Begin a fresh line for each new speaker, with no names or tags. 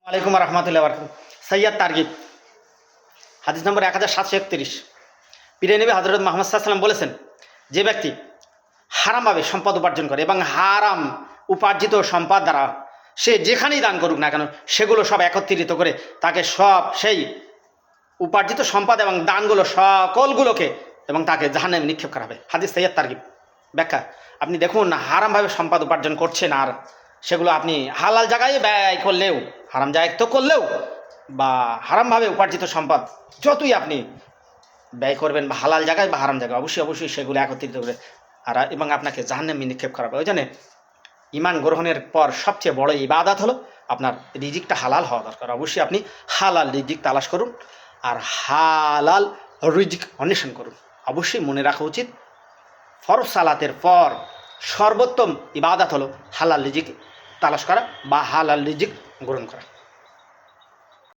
আলাইকুম রহমতুল্লাহ বরকাতুহু। সৈয়দ তারগিব, হাদিস নম্বর 1731। পীরে নবী হযরত মুহাম্মদ সাল্লাল্লাহু আলাইহি ওয়াসাল্লাম বলেছেন, যে ব্যক্তি হারামভাবে সম্পদ উপার্জন করে এবং হারাম উপার্জিত সম্পদ দ্বারা সে যেখানেই দান করুক না কেন সেগুলো সব একত্রিত করে তাকে সব সেই উপার্জিত সম্পদ এবং দানগুলো সকলগুলোকে এবং তাকে জাহান্নামে নিক্ষেপ করা হবে। হাদিস সৈয়দ তারগিব। ব্যাখ্যা, আপনি দেখুন না, হারামভাবে সম্পদ উপার্জন করছেন আর সেগুলো আপনি হালাল জায়গায় ব্যয় করলেও, হারাম জায়গায় তো করলেও বা হারামভাবে উপার্জিত সম্পদ যতই আপনি ব্যয় করবেন বা হালাল জায়গায় বা হারাম জায়গায়, অবশ্যই সেগুলো একত্রিত করে এবং আপনাকে জাহান্নামে নিক্ষেপ করা হবে। ওই জন্য ঈমান গ্রহণের পর সবচেয়ে বড় ইবাদত হলো আপনার রিজিকটা হালাল হওয়া দরকার। অবশ্যই আপনি হালাল রিজিক তালাশ করুন আর হালাল রিজিক অন্বেষণ করুন। অবশ্যই মনে রাখা উচিত, ফরজ সালাতের পর সর্বোত্তম ইবাদত হলো হালাল রিজিক তালাশ করা বা হালাল রিজিক গ্রহণ করা।